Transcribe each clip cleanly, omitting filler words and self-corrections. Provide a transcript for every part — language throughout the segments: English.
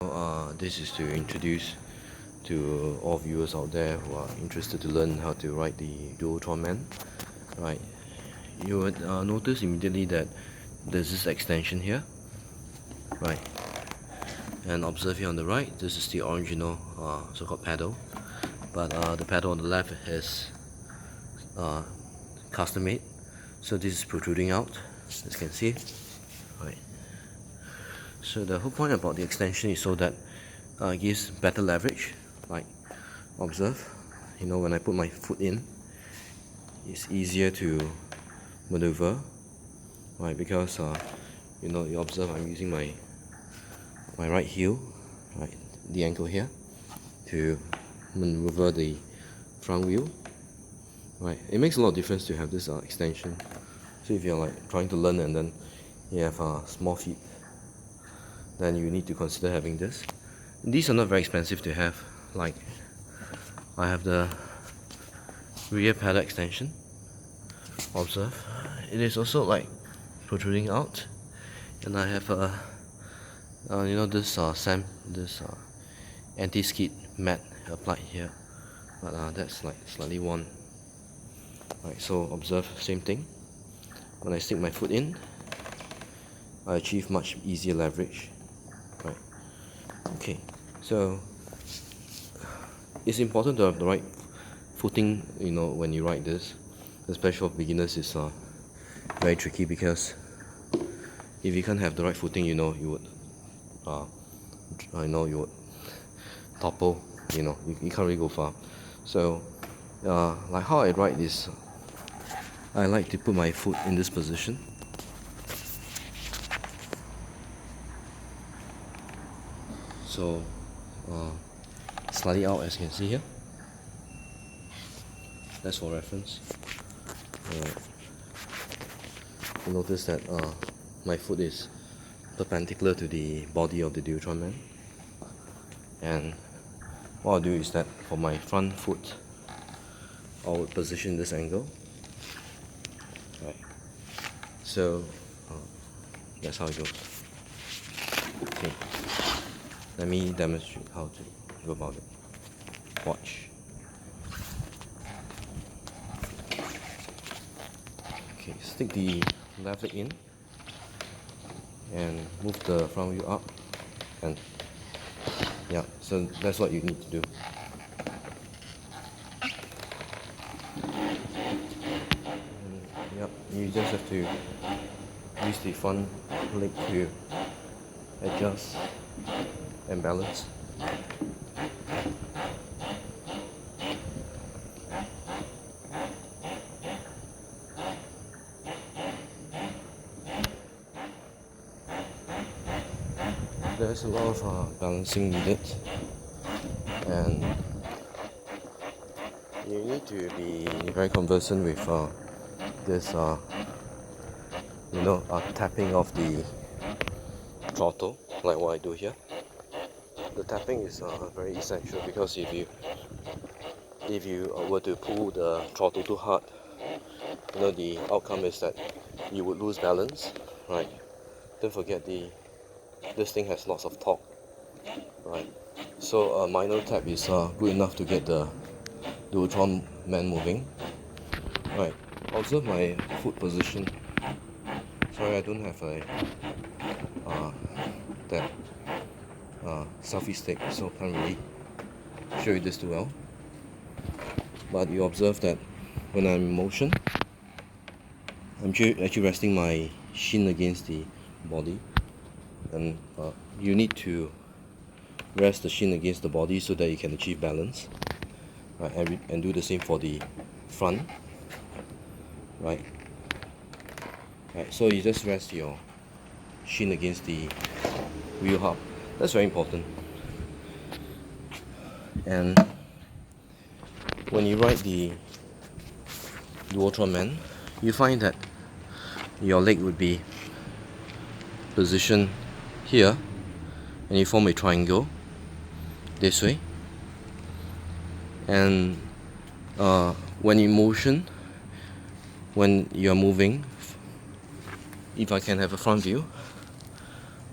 This is to introduce to all viewers out there who are interested to learn how to ride the Dualtron Man. Right, you would notice immediately that there's this extension here, right? And observe here on the right, this is the original so-called pedal, but the pedal on the left is custom made, so this is protruding out, as you can see, right? So the whole point about the extension is so that it gives better leverage. Like, observe, when I put my foot in, it's easier to maneuver, right? Because you observe I'm using my right heel, right, the ankle here, to maneuver the front wheel, right? It makes a lot of difference to have this extension. So if you're like trying to learn and then you have small feet, then you need to consider having this. These are not very expensive to have. Like, I have the rear pedal extension. Observe, it is also like protruding out, and I have this anti-skid mat applied here, but that's like slightly worn. Right, so observe, same thing. When I stick my foot in, I achieve much easier leverage. Right. Okay, so it's important to have the right footing, when you ride this. Especially for beginners, it's very tricky, because if you can't have the right footing, you would topple. You can't really go far. So like how I ride this, I like to put my foot in this position. So slightly out, as you can see here. That's for reference. You notice that my foot is perpendicular to the body of the Dualtron Man, and what I'll do is that for my front foot, I would position this angle. Right. So that's how it goes. Okay. Let me demonstrate how to go about it. Watch. Okay, stick the left leg in and move the front wheel up, and yeah, so that's what you need to do. Yep, you just have to use the front leg to adjust and balance. There's a lot of balancing needed, and you need to be very conversant with this tapping of the throttle, like what I do here. The tapping is very essential, because if you were to pull the throttle too hard, the outcome is that you would lose balance, right? Don't forget this thing has lots of torque, right? So a minor tap is good enough to get the Dualtron Man moving. Right, observe my foot position. Sorry, I don't have that selfie stick, so can't really show you this too well. But you observe that when I'm in motion, I'm actually resting my shin against the body, and you need to rest the shin against the body so that you can achieve balance, right? And do the same for the front, right? So you just rest your shin against the wheel hub. That's very important. And when you ride the Dualtron Man, you find that your leg would be positioned here, and you form a triangle this way. And when you motion, when you're moving, if I can have a front view,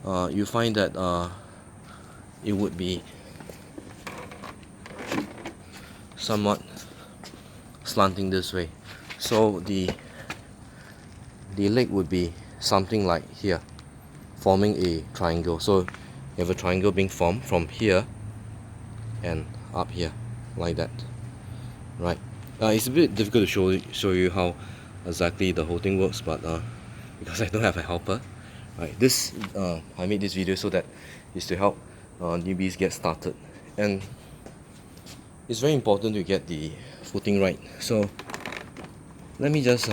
you find that it would be somewhat slanting this way. So the leg would be something like here, forming a triangle. So you have a triangle being formed from here and up here, like that, right? It's a bit difficult to show you how exactly the whole thing works, but because I don't have a helper, right? I made this video so that is to help newbies get started, and it's very important to get the footing right. So let me just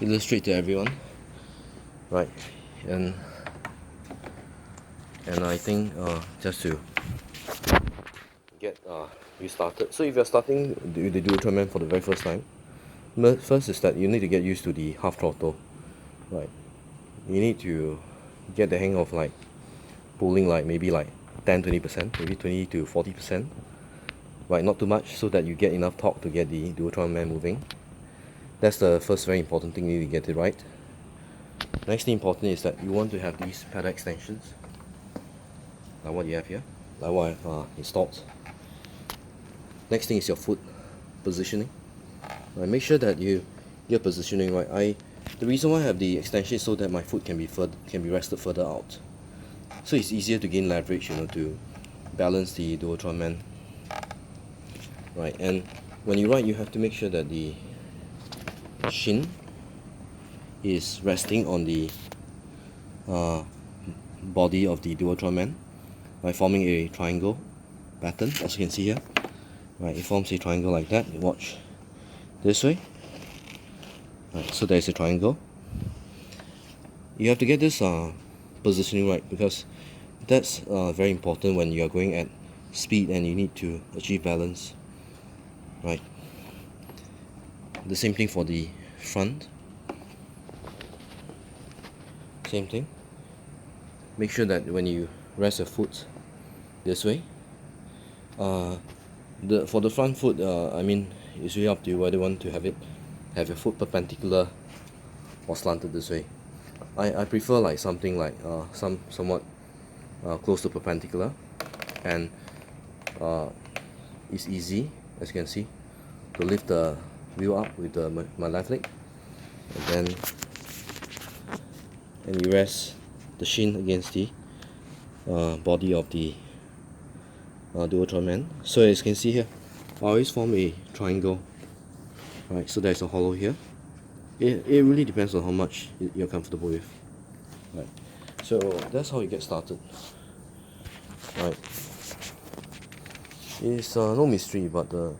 illustrate to everyone, right? And I think just to get you started. So if you're starting the Dualtron for the very first time, first is that you need to get used to the half throttle, right? You need to get the hang of like pulling like maybe like 10-20%, maybe 20 to 40%, right? Not too much, so that you get enough torque to get the Dualtron moving. That's the first very important thing. You need to get it right. Next thing important is that you want to have these pedal extensions, like what you have here, like what I've installed. Next thing is your foot positioning. Right, make sure that you get positioning right. The reason why I have the extension is so that my foot can be rested further out, so it's easier to gain leverage, to balance the Dualtron. Right, and when you ride, you have to make sure that the shin is resting on the body of the Dualtron by forming a triangle pattern, as you can see here. Right, it forms a triangle like that. You watch this way. Right, so there's a triangle. You have to get this positioning right, because that's very important when you are going at speed and you need to achieve balance. Right. The same thing for the front. Same thing. Make sure that when you rest your foot this way, for the front foot, I mean, it's really up to you whether you want to have your foot perpendicular or slanted this way. I prefer like something like somewhat close to perpendicular, and it's easy, as you can see, to lift the wheel up with my left leg, and you rest the shin against the body of the Dualtron. So as you can see here, I always form a triangle. Right, so there's a hollow here. It really depends on how much you're comfortable with. Right, so that's how you get started. Right, it's no mystery, but the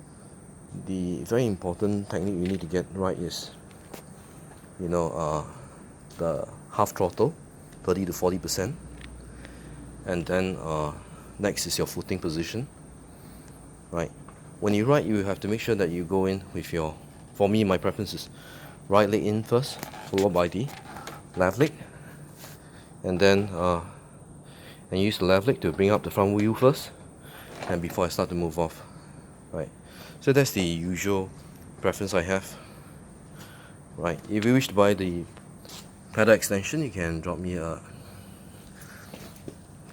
very important technique you need to get right is, the half throttle, 30 to 40%, and then next is your footing position. Right, when you ride, you have to make sure that you go in with your, for me, my preference is right leg in first, followed by the left leg, and then and use the left leg to bring up the front wheel first, and before I start to move off. Right, so that's the usual preference I have. Right, if you wish to buy the pedal extension, you can drop me a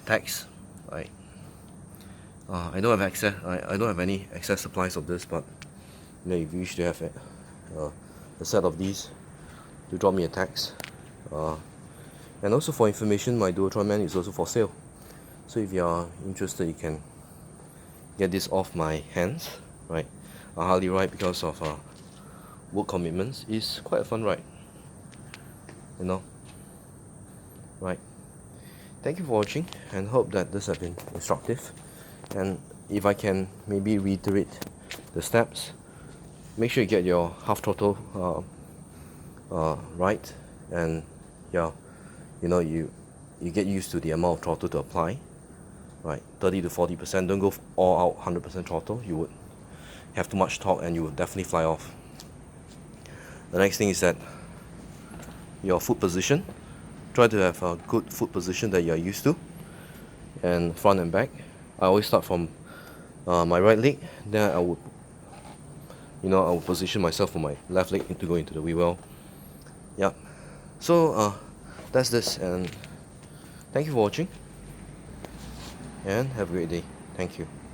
text. Right, I don't have access. I don't have any excess supplies of this, but if you wish to have a set of these, do drop me a text. And also for information, my Dualtron is also for sale. So if you are interested, you can get this off my hands. Right, I hardly ride because of work commitments. It's quite a fun ride. Right. Thank you for watching, and hope that this has been instructive. And if I can maybe reiterate the steps, make sure you get your half throttle right, and you get used to the amount of throttle to apply. Right, 30 to 40%. Don't go all out 100% throttle. You would have too much torque and you would definitely fly off. The next thing is that your foot position. Try to have a good foot position that you are used to, and front and back. I always start from my right leg, then I would position myself for my left leg to go into the wheel well. Yeah, so that's this, and thank you for watching. and have a great day. Thank you.